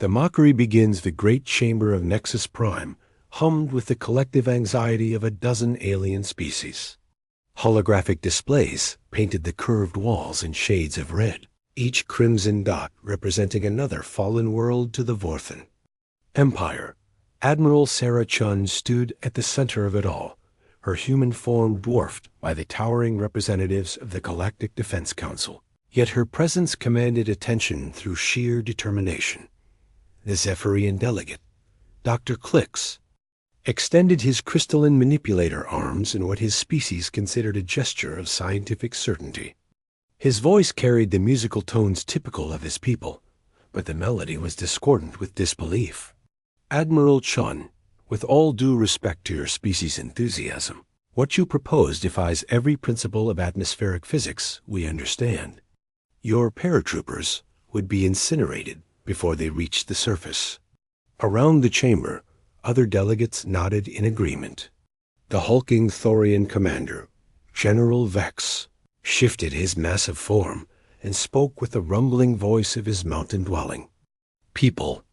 The mockery begins the great chamber of Nexus Prime, hummed with the collective anxiety of a dozen alien species. Holographic displays painted the curved walls in shades of red, each crimson dot representing another fallen world to the Vorthan. Empire. Admiral Sarah Chun stood at the center of it all, her human form dwarfed by the towering representatives of the Galactic Defense Council. Yet her presence commanded attention through sheer determination. The Zephyrian delegate, Dr. Klix, extended his crystalline manipulator arms in what his species considered a gesture of scientific certainty. His voice carried the musical tones typical of his people, but the melody was discordant with disbelief. Admiral Chun, with all due respect to your species' enthusiasm, what you propose defies every principle of atmospheric physics we understand. Your paratroopers would be incinerated before they reached the surface. Around the chamber, other delegates nodded in agreement. The hulking Thorian commander, General Vex, shifted his massive form and spoke with the rumbling voice of his mountain dwelling. People,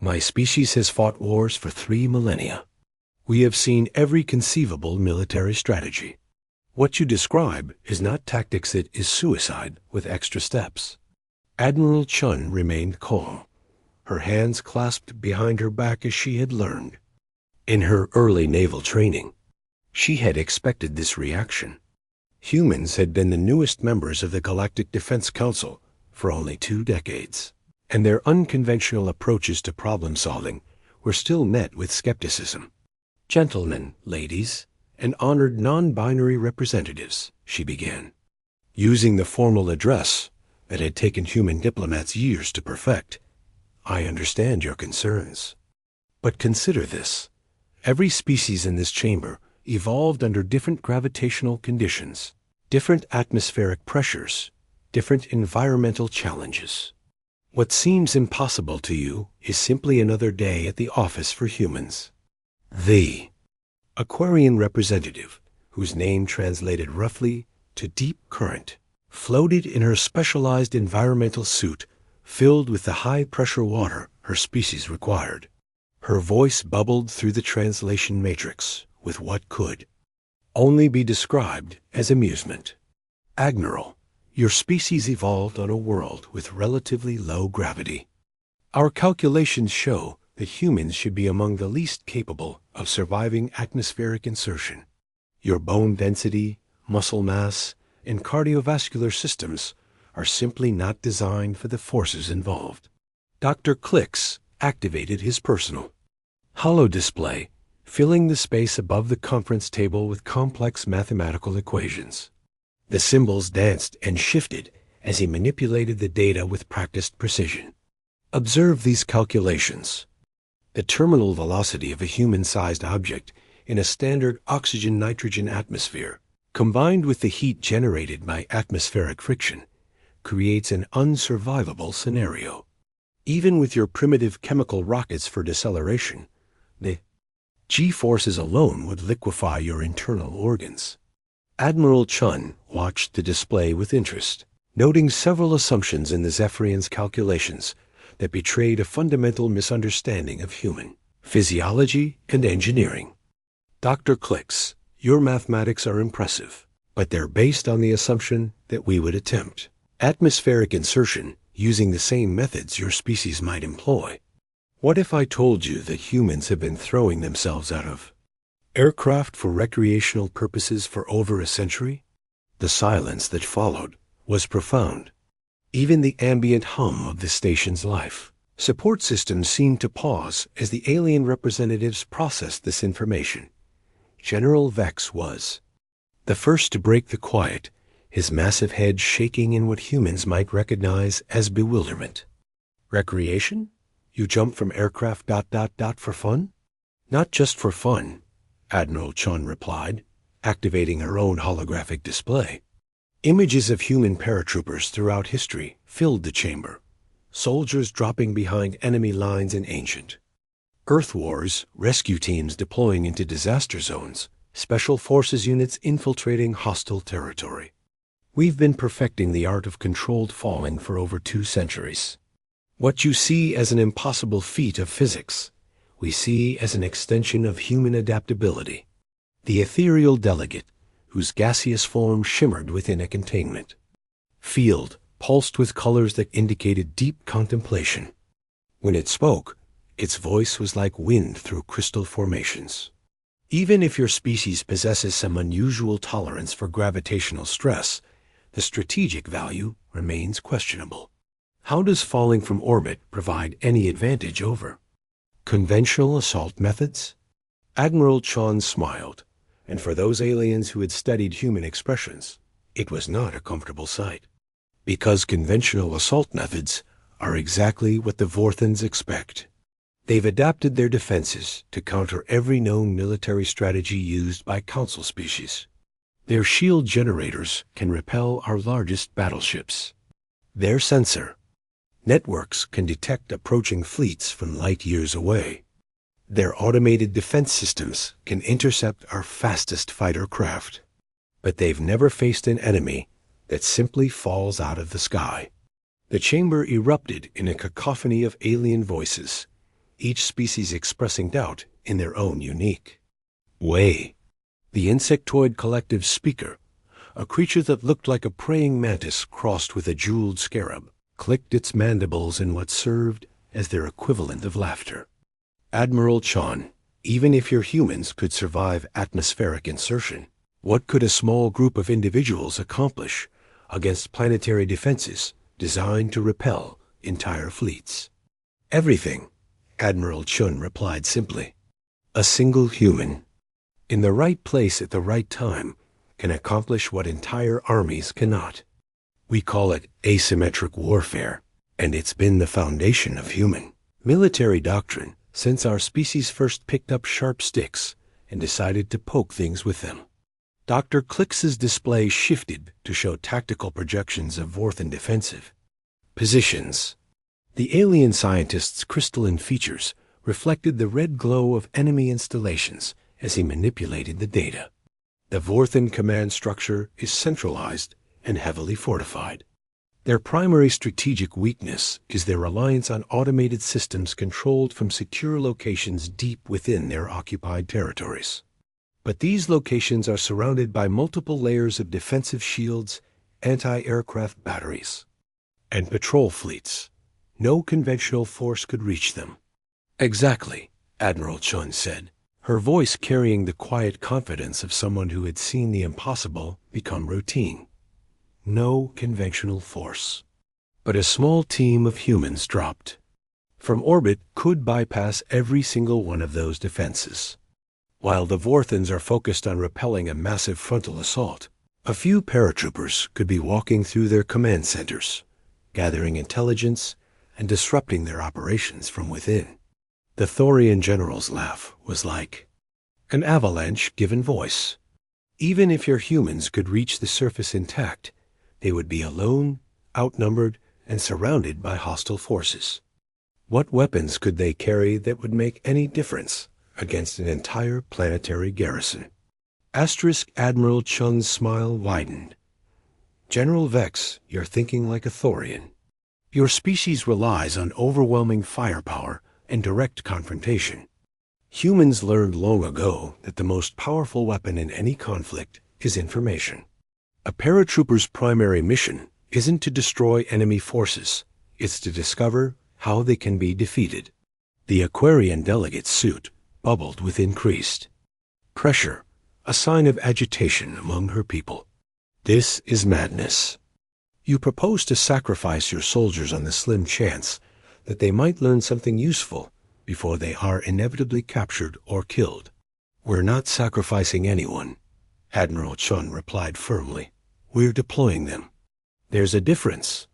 my species has fought wars for 3 millennia. We have seen every conceivable military strategy. What you describe is not tactics, it is suicide with extra steps. Admiral Chun remained calm, her hands clasped behind her back as she had learned. In her early naval training, she had expected this reaction. Humans had been the newest members of the Galactic Defense Council for only 2 decades, and their unconventional approaches to problem-solving were still met with skepticism. Gentlemen, ladies, and honored non-binary representatives, she began, using the formal address that had taken human diplomats years to perfect. I understand your concerns. But consider this. Every species in this chamber evolved under different gravitational conditions, different atmospheric pressures, different environmental challenges. What seems impossible to you is simply another day at the office for humans. The Aquarian representative, whose name translated roughly to deep current, floated in her specialized environmental suit filled with the high-pressure water her species required. Her voice bubbled through the translation matrix with what could only be described as amusement. Admiral, your species evolved on a world with relatively low gravity. Our calculations show that humans should be among the least capable of surviving atmospheric insertion. Your bone density, muscle mass, and cardiovascular systems are simply not designed for the forces involved. Dr. Klix activated his personal holodisplay, filling the space above the conference table with complex mathematical equations. The symbols danced and shifted as he manipulated the data with practiced precision. Observe these calculations. The terminal velocity of a human-sized object in a standard oxygen-nitrogen atmosphere, combined with the heat generated by atmospheric friction, creates an unsurvivable scenario. Even with your primitive chemical rockets for deceleration, the G-forces alone would liquefy your internal organs. Admiral Chun watched the display with interest, noting several assumptions in the Zephyrian's calculations that betrayed a fundamental misunderstanding of human physiology and engineering. Dr. Klix, your mathematics are impressive, but they're based on the assumption that we would attempt atmospheric insertion using the same methods your species might employ. What if I told you that humans have been throwing themselves out of aircraft for recreational purposes for over a century? The silence that followed was profound. Even the ambient hum of the station's life support systems seemed to pause as the alien representatives processed this information. General Vex was the first to break the quiet, his massive head shaking in what humans might recognize as bewilderment. Recreation? You jump from aircraft ... for fun? Not just for fun, Admiral Chun replied, activating her own holographic display. Images of human paratroopers throughout history filled the chamber, soldiers dropping behind enemy lines in ancient Earth wars, rescue teams deploying into disaster zones, special forces units infiltrating hostile territory. We've been perfecting the art of controlled falling for over 2 centuries. What you see as an impossible feat of physics, we see as an extension of human adaptability. The ethereal delegate, whose gaseous form shimmered within a containment field, pulsed with colors that indicated deep contemplation. When it spoke, its voice was like wind through crystal formations. Even if your species possesses some unusual tolerance for gravitational stress, the strategic value remains questionable. How does falling from orbit provide any advantage over conventional assault methods? Admiral Chon smiled, and for those aliens who had studied human expressions, it was not a comfortable sight. Because conventional assault methods are exactly what the Vorthans expect. They've adapted their defenses to counter every known military strategy used by Council species. Their shield generators can repel our largest battleships. Their sensor networks can detect approaching fleets from light years away. Their automated defense systems can intercept our fastest fighter craft. But they've never faced an enemy that simply falls out of the sky. The chamber erupted in a cacophony of alien voices, each species expressing doubt in their own unique way. The insectoid collective's speaker, a creature that looked like a praying mantis crossed with a jeweled scarab, clicked its mandibles in what served as their equivalent of laughter. Admiral Chon, even if your humans could survive atmospheric insertion, what could a small group of individuals accomplish against planetary defenses designed to repel entire fleets? Everything, Admiral Chun replied simply. A single human, in the right place at the right time, can accomplish what entire armies cannot. We call it asymmetric warfare, and it's been the foundation of human military doctrine since our species first picked up sharp sticks and decided to poke things with them. Dr. Clix's display shifted to show tactical projections of Vorthan defensive positions. The alien scientist's crystalline features reflected the red glow of enemy installations as he manipulated the data. The Vorthan command structure is centralized and heavily fortified. Their primary strategic weakness is their reliance on automated systems controlled from secure locations deep within their occupied territories. But these locations are surrounded by multiple layers of defensive shields, anti-aircraft batteries, and patrol fleets. No conventional force could reach them. Exactly, Admiral Chun said, her voice carrying the quiet confidence of someone who had seen the impossible become routine. No conventional force. But a small team of humans dropped from orbit could bypass every single one of those defenses. While the Vorthans are focused on repelling a massive frontal assault, a few paratroopers could be walking through their command centers, gathering intelligence and disrupting their operations from within. The Thorian general's laugh was like an avalanche given voice. Even if your humans could reach the surface intact, they would be alone, outnumbered, and surrounded by hostile forces. What weapons could they carry that would make any difference against an entire planetary garrison? Admiral Chun's smile widened. General Vex, you're thinking like a Thorian. Your species relies on overwhelming firepower and direct confrontation. Humans learned long ago that the most powerful weapon in any conflict is information. A paratrooper's primary mission isn't to destroy enemy forces, it's to discover how they can be defeated. The Aquarian delegate's suit bubbled with increased pressure, a sign of agitation among her people. This is madness. You propose to sacrifice your soldiers on the slim chance that they might learn something useful before they are inevitably captured or killed. We're not sacrificing anyone, Admiral Chun replied firmly. We're deploying them. There's a difference.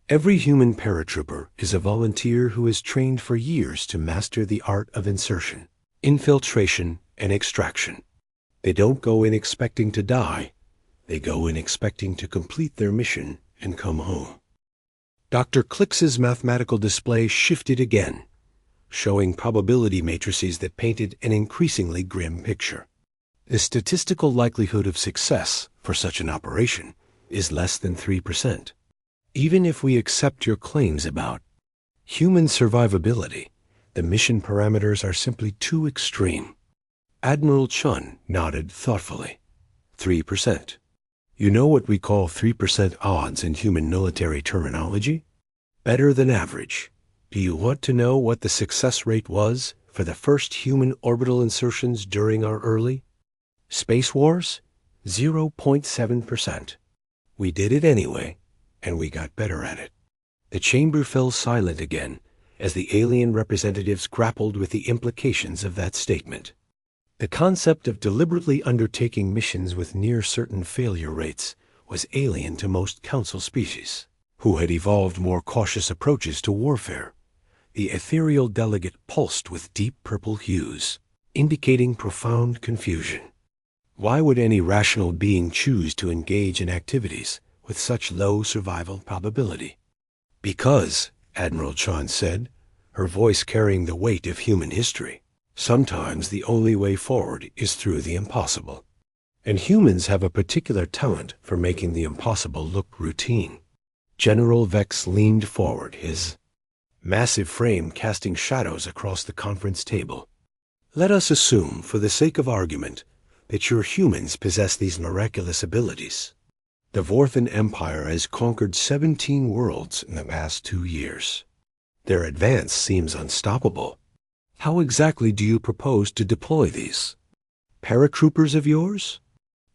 Every human paratrooper is a volunteer who has trained for years to master the art of insertion, infiltration, and extraction. They don't go in expecting to die. They go in expecting to complete their mission and come home. Dr. Clix's mathematical display shifted again, showing probability matrices that painted an increasingly grim picture. The statistical likelihood of success for such an operation is less than 3%. Even if we accept your claims about Human survivability. The mission parameters are simply too extreme. Admiral Chun nodded thoughtfully. 3%. You know what we call 3% odds in human military terminology? Better than average. Do you want to know what the success rate was for the first human orbital insertions during our early space wars? 0.7%. We did it anyway, and we got better at it. The chamber fell silent again as the alien representatives grappled with the implications of that statement. The concept of deliberately undertaking missions with near-certain failure rates was alien to most Council species, who had evolved more cautious approaches to warfare. The ethereal delegate pulsed with deep purple hues, indicating profound confusion. Why would any rational being choose to engage in activities with such low survival probability? Because, Admiral Chun said, her voice carrying the weight of human history, sometimes the only way forward is through the impossible. And humans have a particular talent for making the impossible look routine. General Vex leaned forward, his massive frame casting shadows across the conference table. Let us assume, for the sake of argument, that your humans possess these miraculous abilities. The Vorthan Empire has conquered 17 worlds in the past 2 years. Their advance seems unstoppable. How exactly do you propose to deploy these? Paratroopers of yours?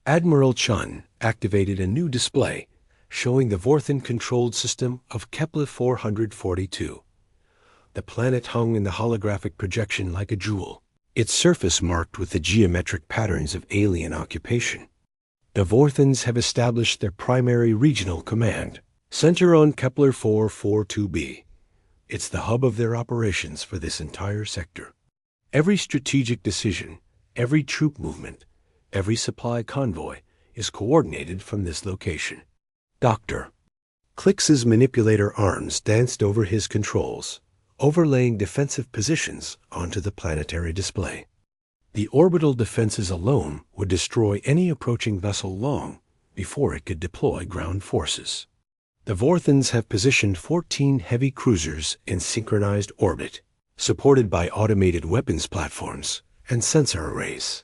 Admiral Chun activated a new display showing the Vorthan-controlled system of Kepler 442. The planet hung in the holographic projection like a jewel, its surface marked with the geometric patterns of alien occupation. The Vorthans have established their primary regional command, center on Kepler 442b. It's the hub of their operations for this entire sector. Every strategic decision, every troop movement, every supply convoy is coordinated from this location. Doctor. Clix's manipulator arms danced over his controls, overlaying defensive positions onto the planetary display. The orbital defenses alone would destroy any approaching vessel long before it could deploy ground forces. The Vorthans have positioned 14 heavy cruisers in synchronized orbit, supported by automated weapons platforms and sensor arrays.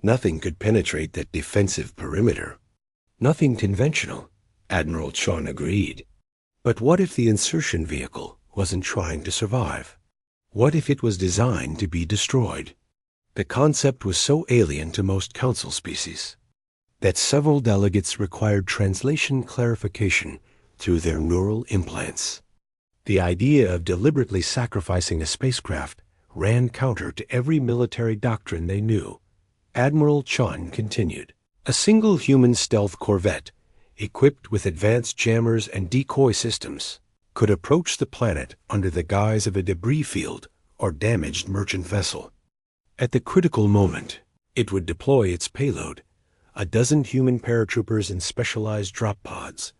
Nothing could penetrate that defensive perimeter. Nothing conventional, Admiral Chun agreed. But what if the insertion vehicle wasn't trying to survive? What if it was designed to be destroyed? The concept was so alien to most Council species that several delegates required translation clarification through their neural implants. The idea of deliberately sacrificing a spacecraft ran counter to every military doctrine they knew. Admiral Chun continued. A single human stealth corvette, equipped with advanced jammers and decoy systems, could approach the planet under the guise of a debris field or damaged merchant vessel. At the critical moment, it would deploy its payload, a dozen human paratroopers in specialized drop pods,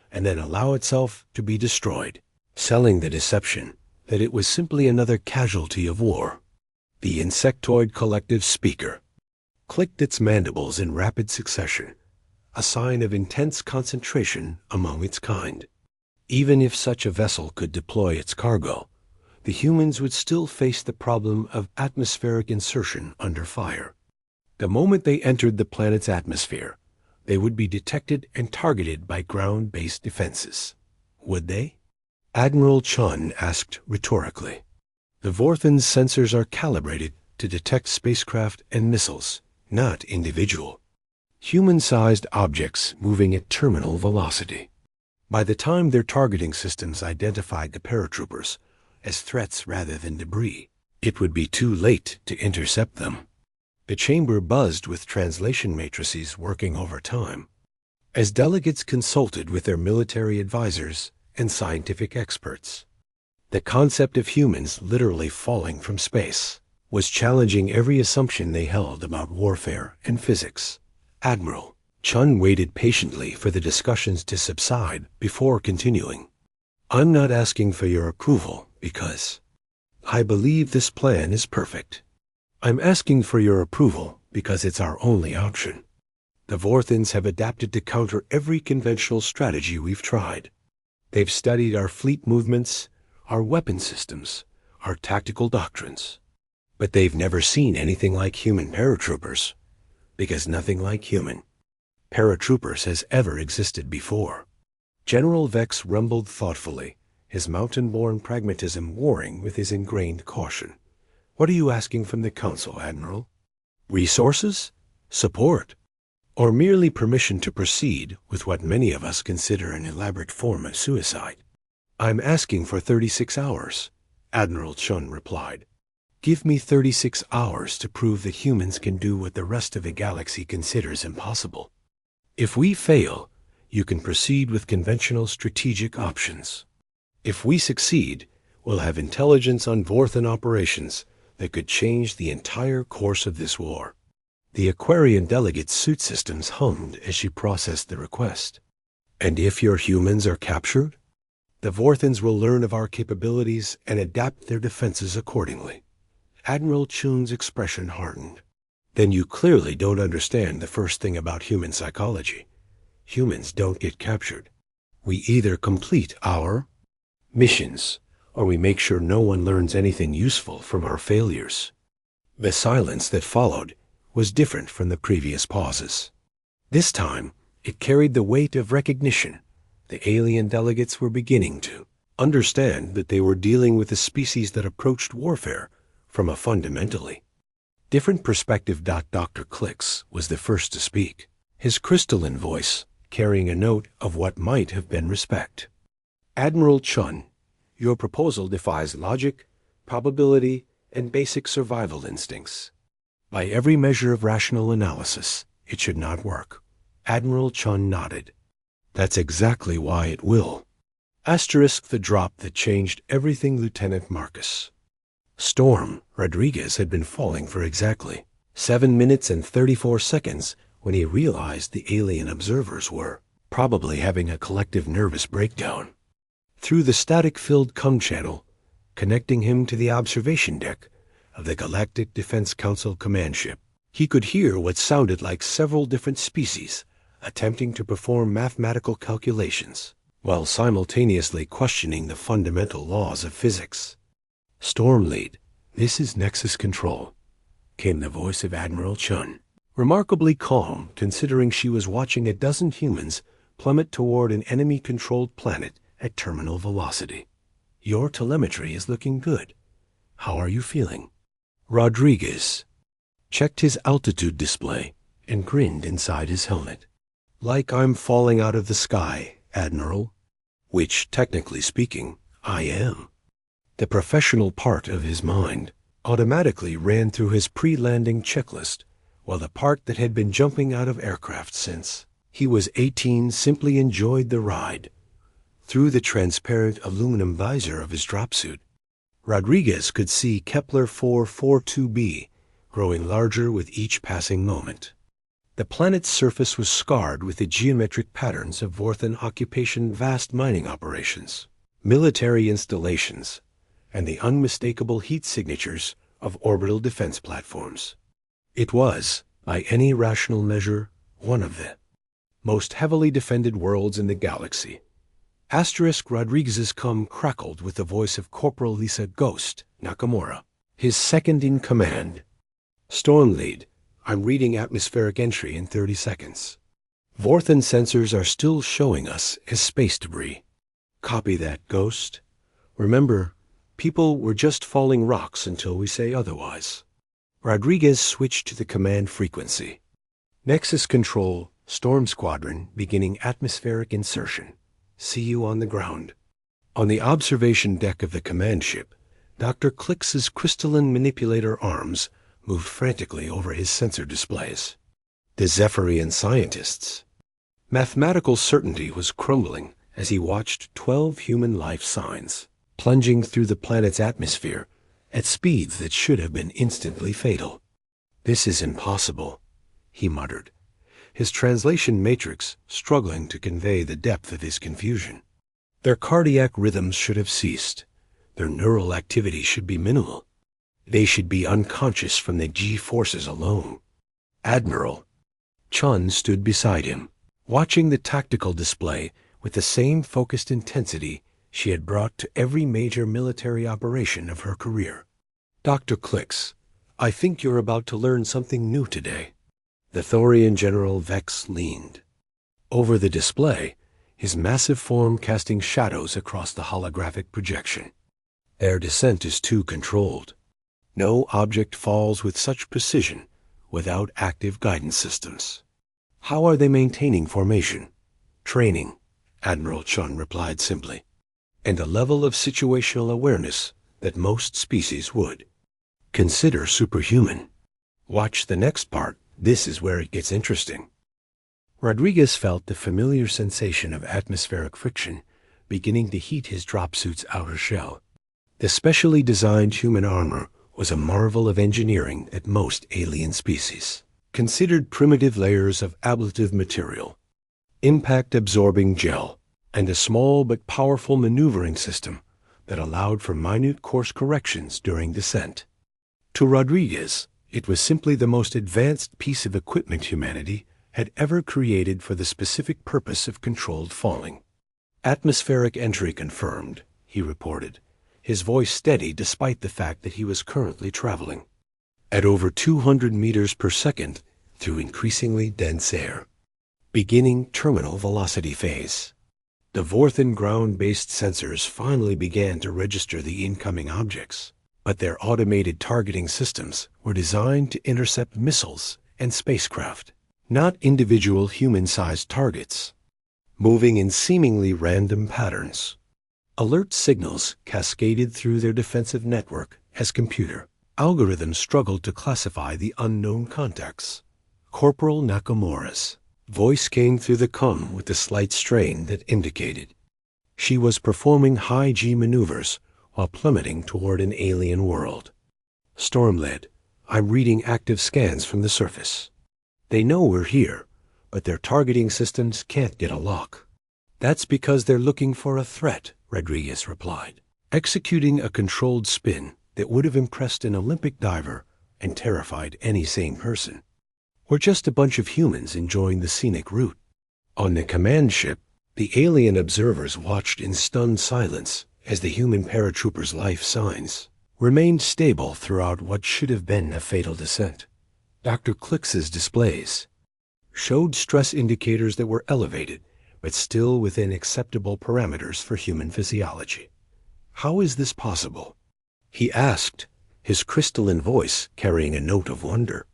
and then allow itself to be destroyed, selling the deception that it was simply another casualty of war. The insectoid collective speaker clicked its mandibles in rapid succession, a sign of intense concentration among its kind. Even if such a vessel could deploy its cargo, the humans would still face the problem of atmospheric insertion under fire. The moment they entered the planet's atmosphere, they would be detected and targeted by ground-based defenses. Would they? Admiral Chun asked rhetorically. The Vorthan's sensors are calibrated to detect spacecraft and missiles, not individual, human-sized objects moving at terminal velocity. By the time their targeting systems identified the paratroopers as threats rather than debris, it would be too late to intercept them. The chamber buzzed with translation matrices working overtime, as delegates consulted with their military advisors and scientific experts. The concept of humans literally falling from space was challenging every assumption they held about warfare and physics. Admiral Chun waited patiently for the discussions to subside before continuing. I'm not asking for your approval because I believe this plan is perfect. I'm asking for your approval because it's our only option. The Vorthans have adapted to counter every conventional strategy we've tried. They've studied our fleet movements, our weapon systems, our tactical doctrines. But they've never seen anything like human paratroopers, because nothing like human paratroopers has ever existed before. General Vex rumbled thoughtfully, his mountain-born pragmatism warring with his ingrained caution. What are you asking from the Council, Admiral? Resources? Support? Or merely permission to proceed with what many of us consider an elaborate form of suicide? I'm asking for 36 hours, Admiral Chun replied. Give me 36 hours to prove that humans can do what the rest of the galaxy considers impossible. If we fail, you can proceed with conventional strategic options. If we succeed, we'll have intelligence on Vorthan operations that could change the entire course of this war. The Aquarian delegate's suit systems hummed as she processed the request. And if your humans are captured? The Vorthans will learn of our capabilities and adapt their defenses accordingly. Admiral Chun's expression hardened. Then you clearly don't understand the first thing about human psychology. Humans don't get captured. We either complete our missions, or we make sure no one learns anything useful from our failures. The silence that followed was different from the previous pauses. This time, it carried the weight of recognition. The alien delegates were beginning to understand that they were dealing with a species that approached warfare from a fundamentally different perspective. Dr. Klix was the first to speak, his crystalline voice carrying a note of what might have been respect. Admiral Chun, your proposal defies logic, probability, and basic survival instincts. By every measure of rational analysis, it should not work. Admiral Chun nodded. That's exactly why it will. Asterisk the drop that changed everything, Lieutenant Marcus. Storm Rodriguez had been falling for exactly 7 minutes and 34 seconds when he realized the alien observers were probably having a collective nervous breakdown. Through the static-filled cum channel, connecting him to the observation deck of the Galactic Defense Council command ship, he could hear what sounded like several different species attempting to perform mathematical calculations while simultaneously questioning the fundamental laws of physics. Storm Lead, this is Nexus Control, came the voice of Admiral Chun, remarkably calm considering she was watching a dozen humans plummet toward an enemy-controlled planet at terminal velocity. Your telemetry is looking good. How are you feeling? Rodriguez checked his altitude display and grinned inside his helmet. Like I'm falling out of the sky, Admiral. Which, technically speaking, I am. The professional part of his mind automatically ran through his pre-landing checklist, while the part that had been jumping out of aircraft since he was 18 simply enjoyed the ride. Through the transparent aluminum visor of his dropsuit, Rodriguez could see Kepler 442b growing larger with each passing moment. The planet's surface was scarred with the geometric patterns of Vorthan occupation, vast mining operations, military installations, and the unmistakable heat signatures of orbital defense platforms. It was, by any rational measure, one of the most heavily defended worlds in the galaxy. Asterisk Rodriguez's cum crackled with the voice of Corporal Lisa Ghost Nakamura, his second-in-command. Storm Lead, I'm reading atmospheric entry in 30 seconds. Vorthan sensors are still showing us as space debris. Copy that, Ghost. Remember, people were just falling rocks until we say otherwise. Rodriguez switched to the command frequency. Nexus Control, Storm Squadron, beginning atmospheric insertion. See you on the ground. On the observation deck of the command ship, Dr. Klix's crystalline manipulator arms moved frantically over his sensor displays. The Zephyrian scientists. Mathematical certainty was crumbling as he watched 12 human life signs plunging through the planet's atmosphere at speeds that should have been instantly fatal. This is impossible, he muttered, his translation matrix struggling to convey the depth of his confusion. Their cardiac rhythms should have ceased. Their neural activity should be minimal. They should be unconscious from the G-forces alone. Admiral Chun stood beside him, watching the tactical display with the same focused intensity she had brought to every major military operation of her career. "Dr. Klix, I think you're about to learn something new today." The Thorian General Vex leaned over the display, his massive form casting shadows across the holographic projection. "Their descent is too controlled. No object falls with such precision without active guidance systems." "How are they maintaining formation?" "Training," Admiral Chun replied simply, "and a level of situational awareness that most species would consider superhuman." "Watch the next part. This is where it gets interesting." Rodriguez felt the familiar sensation of atmospheric friction beginning to heat his dropsuit's outer shell. The specially designed human armor was a marvel of engineering that most alien species considered primitive layers of ablative material, impact-absorbing gel, and a small but powerful maneuvering system that allowed for minute course corrections during descent. To Rodriguez, it was simply the most advanced piece of equipment humanity had ever created for the specific purpose of controlled falling. "Atmospheric entry confirmed," he reported, his voice steady despite the fact that he was currently traveling at over 200 meters per second through increasingly dense air. "Beginning terminal velocity phase." The Vorthan ground-based sensors finally began to register the incoming objects, but their automated targeting systems were designed to intercept missiles and spacecraft, not individual human-sized targets, moving in seemingly random patterns. Alert signals cascaded through their defensive network as computer algorithms struggled to classify the unknown contacts. Corporal Nakamura's voice came through the com with a slight strain that indicated she was performing high-G maneuvers while plummeting toward an alien world. "Stormled, I'm reading active scans from the surface. They know we're here, but their targeting systems can't get a lock." "That's because they're looking for a threat," Rodriguez replied, executing a controlled spin that would have impressed an Olympic diver and terrified any sane person. "We're just a bunch of humans enjoying the scenic route." On the command ship, the alien observers watched in stunned silence as the human paratrooper's life signs remained stable throughout what should have been a fatal descent. Dr. Klix's displays showed stress indicators that were elevated, but still within acceptable parameters for human physiology. "How is this possible?" he asked, his crystalline voice carrying a note of wonder.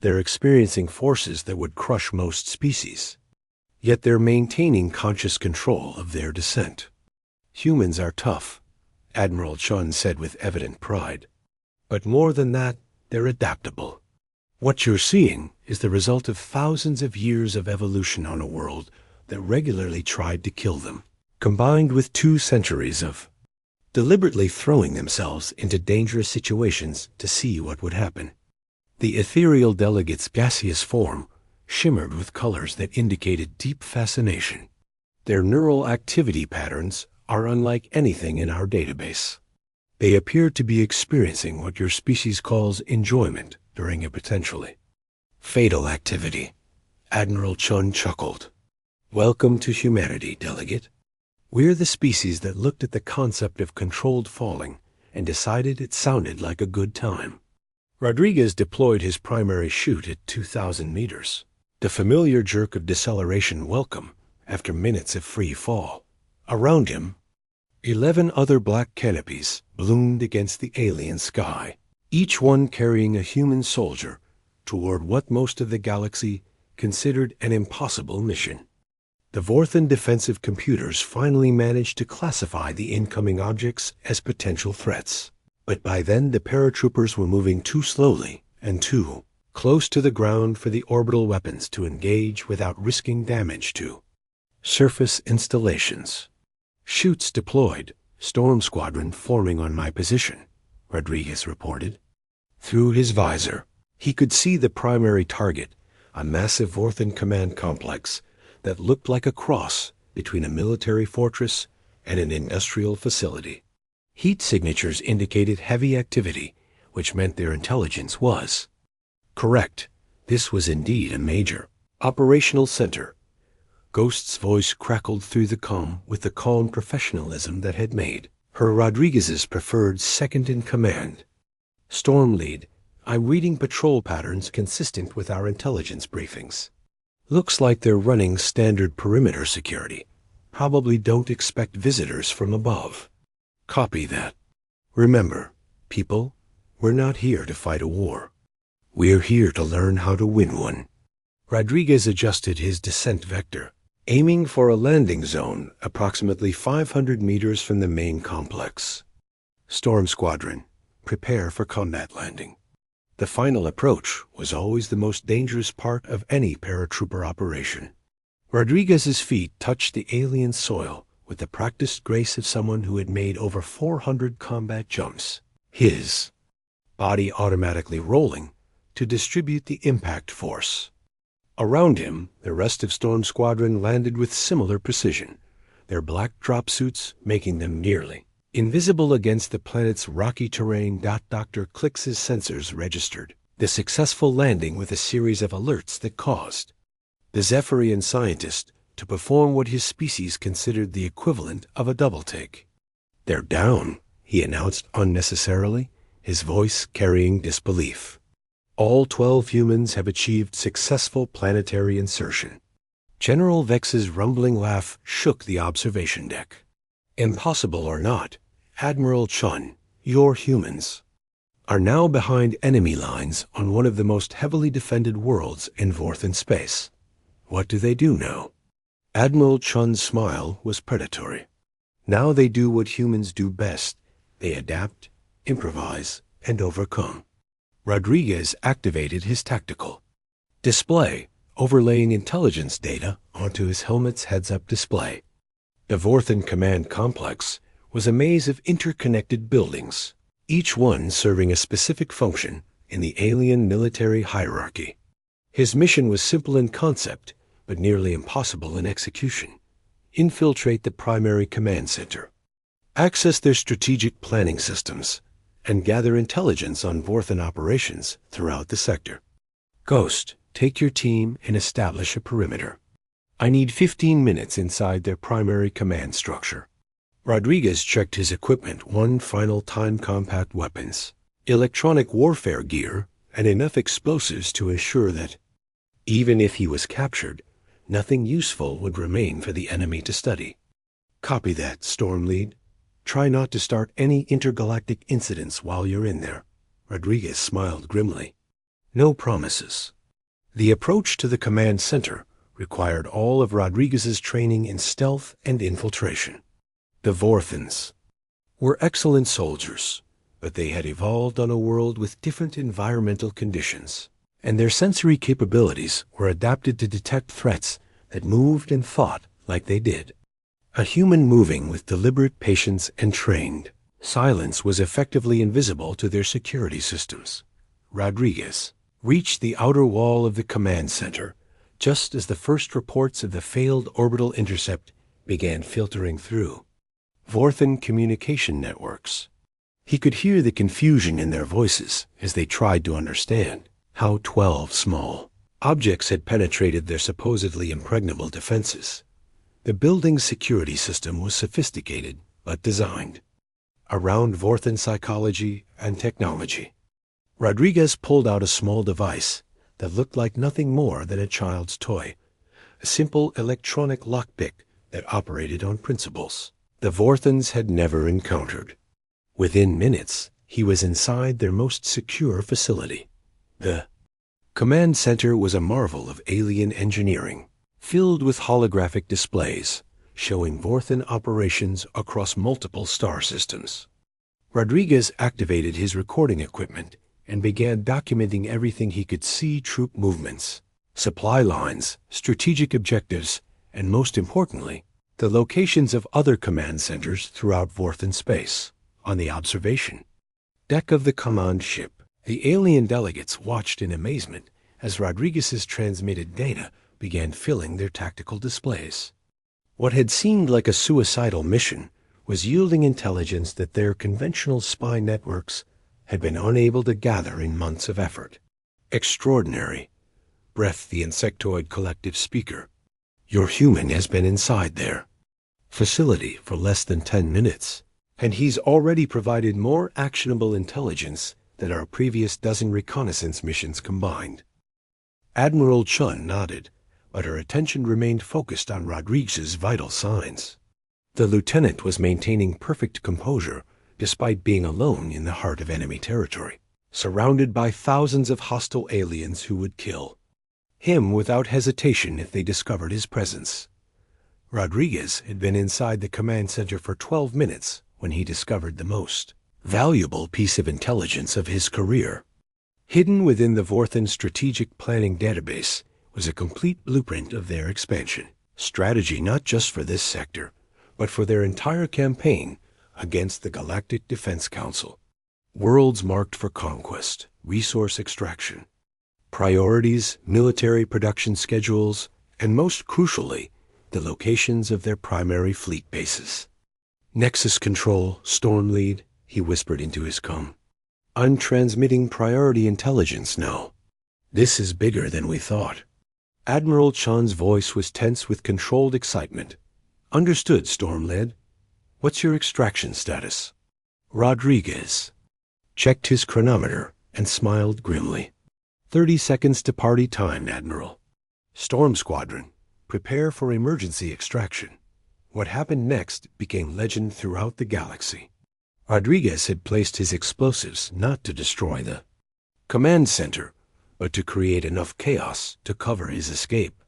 "They're experiencing forces that would crush most species, yet they're maintaining conscious control of their descent." "Humans are tough," Admiral Chun said with evident pride. "But more than that, they're adaptable. What you're seeing is the result of thousands of years of evolution on a world that regularly tried to kill them, combined with 2 centuries of deliberately throwing themselves into dangerous situations to see what would happen." The ethereal delegate's gaseous form shimmered with colors that indicated deep fascination. "Their neural activity patterns are unlike anything in our database. They appear to be experiencing what your species calls enjoyment during a potentially fatal activity." Admiral Chun chuckled. "Welcome to humanity, delegate. We're the species that looked at the concept of controlled falling and decided it sounded like a good time." Rodriguez deployed his primary chute at 2,000 meters, the familiar jerk of deceleration welcome after minutes of free fall. Around him, 11 other black canopies bloomed against the alien sky, each one carrying a human soldier toward what most of the galaxy considered an impossible mission. The Vorthan defensive computers finally managed to classify the incoming objects as potential threats. But by then the paratroopers were moving too slowly and too close to the ground for the orbital weapons to engage without risking damage to surface installations. "Chutes deployed, storm squadron forming on my position," Rodriguez reported. Through his visor, he could see the primary target, a massive Vorthan command complex that looked like a cross between a military fortress and an industrial facility. Heat signatures indicated heavy activity, which meant their intelligence was correct. This was indeed a major operational center, Ghost's voice crackled through the calm with the calm professionalism that had made her Rodriguez's preferred second-in-command. Storm Lead, I'm reading patrol patterns consistent with our intelligence briefings. Looks like they're running standard perimeter security. Probably don't expect visitors from above. Copy that. Remember, people, we're not here to fight a war. We're here to learn how to win one. Rodriguez adjusted his descent vector, aiming for a landing zone approximately 500 meters from the main complex. Storm Squadron, prepare for combat landing. The final approach was always the most dangerous part of any paratrooper operation. Rodriguez's feet touched the alien soil with the practiced grace of someone who had made over 400 combat jumps, his body automatically rolling to distribute the impact force. Around him, the rest of Storm Squadron landed with similar precision, their black drop suits making them nearly invisible against the planet's rocky terrain. Dr. Clix's sensors registered the successful landing with a series of alerts that caused the Zephyrian scientist to perform what his species considered the equivalent of a double-take. They're down, he announced unnecessarily, his voice carrying disbelief. All 12 humans have achieved successful planetary insertion. General Vex's rumbling laugh shook the observation deck. Impossible or not, Admiral Chun, your humans are now behind enemy lines on one of the most heavily defended worlds in Vorthan space. What do they do now? Admiral Chun's smile was predatory. Now they do what humans do best. They adapt, improvise, and overcome. Rodriguez activated his tactical display, overlaying intelligence data onto his helmet's heads-up display. The Vorthan command complex was a maze of interconnected buildings, each one serving a specific function in the alien military hierarchy. His mission was simple in concept, but nearly impossible in execution. Infiltrate the primary command center, access their strategic planning systems, and gather intelligence on Vorthan operations throughout the sector. Ghost, take your team and establish a perimeter. I need 15 minutes inside their primary command structure. Rodriguez checked his equipment one final time: compact weapons, electronic warfare gear, and enough explosives to ensure that, even if he was captured, nothing useful would remain for the enemy to study. Copy that, Storm Lead. Try not to start any intergalactic incidents while you're in there. Rodriguez smiled grimly. No promises. The approach to the command center required all of Rodriguez's training in stealth and infiltration. The Vorthans were excellent soldiers, but they had evolved on a world with different environmental conditions, and their sensory capabilities were adapted to detect threats that moved and thought like they did. A human moving with deliberate patience and trained silence was effectively invisible to their security systems. Rodriguez reached the outer wall of the command center just as the first reports of the failed orbital intercept began filtering through Vorthan communication networks. He could hear the confusion in their voices as they tried to understand how 12 small objects had penetrated their supposedly impregnable defenses. The building's security system was sophisticated but designed around Vorthan psychology and technology. Rodriguez pulled out a small device that looked like nothing more than a child's toy, a simple electronic lockpick that operated on principles the Vorthans had never encountered. Within minutes, he was inside their most secure facility. The command center was a marvel of alien engineering, filled with holographic displays showing Vorthan operations across multiple star systems. Rodriguez activated his recording equipment and began documenting everything he could see: troop movements, supply lines, strategic objectives, and most importantly, the locations of other command centers throughout Vorthan space. On the observation deck of the command ship, the alien delegates watched in amazement as Rodriguez's transmitted data began filling their tactical displays. What had seemed like a suicidal mission was yielding intelligence that their conventional spy networks had been unable to gather in months of effort. Extraordinary, breathed the insectoid collective speaker. Your human has been inside their facility for less than 10 minutes, and he's already provided more actionable intelligence than our previous dozen reconnaissance missions combined. Admiral Chun nodded, but her attention remained focused on Rodriguez's vital signs. The lieutenant was maintaining perfect composure despite being alone in the heart of enemy territory, surrounded by thousands of hostile aliens who would kill him without hesitation if they discovered his presence. Rodriguez had been inside the command center for 12 minutes when he discovered the most valuable piece of intelligence of his career. Hidden within the Vorthan Strategic Planning Database was a complete blueprint of their expansion strategy, not just for this sector, but for their entire campaign against the Galactic Defense Council. Worlds marked for conquest, resource extraction, priorities, military production schedules, and most crucially, the locations of their primary fleet bases. Nexus Control, Storm Lead, he whispered into his com. I'm transmitting priority intelligence now. This is bigger than we thought. Admiral Chun's voice was tense with controlled excitement. Understood, Storm Lead. What's your extraction status? Rodriguez checked his chronometer and smiled grimly. 30 seconds to party time, Admiral. Storm Squadron, prepare for emergency extraction. What happened next became legend throughout the galaxy. Rodriguez had placed his explosives not to destroy the command center, but to create enough chaos to cover his escape.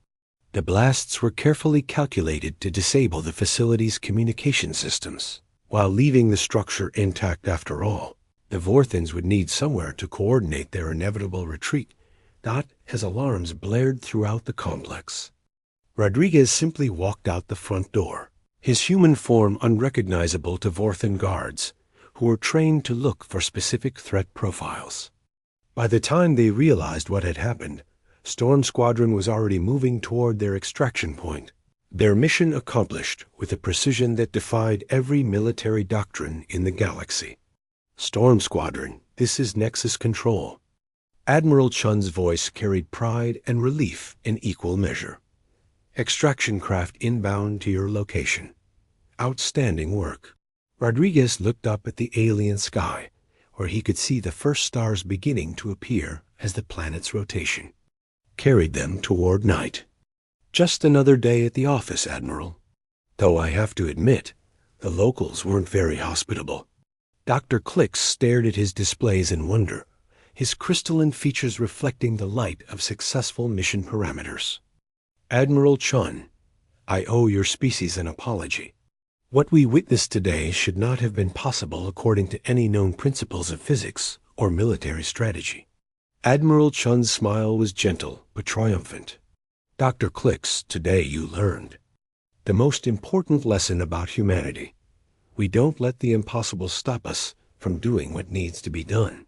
The blasts were carefully calculated to disable the facility's communication systems, while leaving the structure intact. After all, the Vorthans would need somewhere to coordinate their inevitable retreat, not as alarms blared throughout the complex. Rodriguez simply walked out the front door, his human form unrecognizable to Vorthan guards, who were trained to look for specific threat profiles. By the time they realized what had happened, Storm Squadron was already moving toward their extraction point, their mission accomplished with a precision that defied every military doctrine in the galaxy. Storm Squadron, this is Nexus Control. Admiral Chun's voice carried pride and relief in equal measure. Extraction craft inbound to your location. Outstanding work. Rodriguez looked up at the alien sky, where he could see the first stars beginning to appear as the planet's rotation carried them toward night. Just another day at the office, Admiral. Though I have to admit, the locals weren't very hospitable. Dr. Clix stared at his displays in wonder, his crystalline features reflecting the light of successful mission parameters. Admiral Chun, I owe your species an apology. What we witnessed today should not have been possible according to any known principles of physics or military strategy. Admiral Chun's smile was gentle but triumphant. Dr. Clix, today you learned the most important lesson about humanity. We don't let the impossible stop us from doing what needs to be done.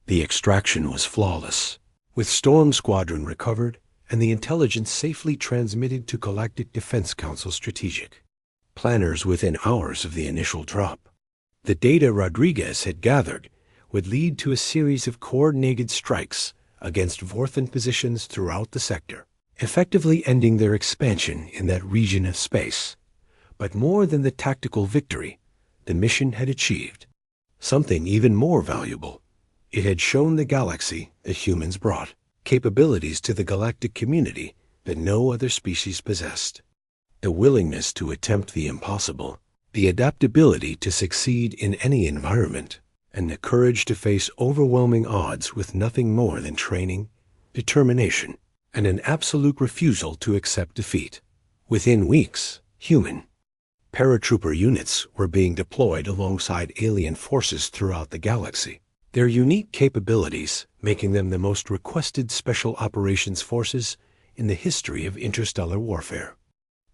The extraction was flawless, with Storm Squadron recovered and the intelligence safely transmitted to Galactic Defense Council Strategic Planners within hours of the initial drop. The data Rodriguez had gathered would lead to a series of coordinated strikes against Vorthan positions throughout the sector, effectively ending their expansion in that region of space. But more than the tactical victory, the mission had achieved something even more valuable. It had shown the galaxy that humans brought capabilities to the galactic community that no other species possessed. The willingness to attempt the impossible, the adaptability to succeed in any environment, and the courage to face overwhelming odds with nothing more than training, determination, and an absolute refusal to accept defeat. Within weeks, human paratrooper units were being deployed alongside alien forces throughout the galaxy, their unique capabilities making them the most requested special operations forces in the history of interstellar warfare.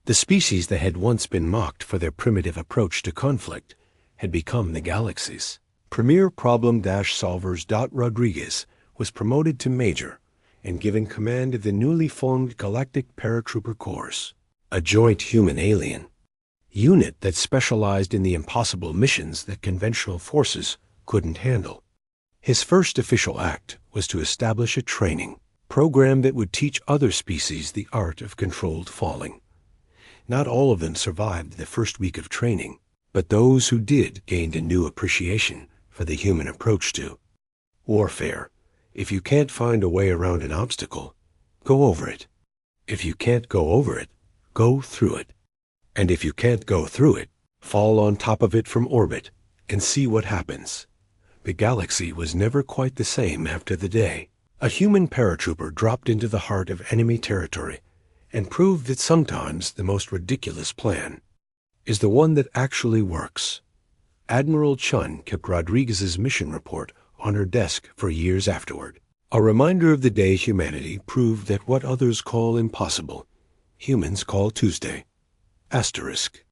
The species that had once been mocked for their primitive approach to conflict had become the galaxy's premier problem-solvers. Rodriguez was promoted to Major and given command of the newly formed Galactic Paratrooper Corps, a joint human-alien unit that specialized in the impossible missions that conventional forces couldn't handle. His first official act was to establish a training program that would teach other species the art of controlled falling, Not all of them survived the first week of training, but those who did gained a new appreciation for the human approach to warfare. If you can't find a way around an obstacle, go over it. If you can't go over it, go through it. And if you can't go through it, fall on top of it from orbit and see what happens. The galaxy was never quite the same after the day. A human paratrooper dropped into the heart of enemy territory and proved that sometimes the most ridiculous plan is the one that actually works. Admiral Chun kept Rodriguez's mission report on her desk for years afterward. A reminder of the day humanity proved that what others call impossible, humans call Tuesday. Asterisk.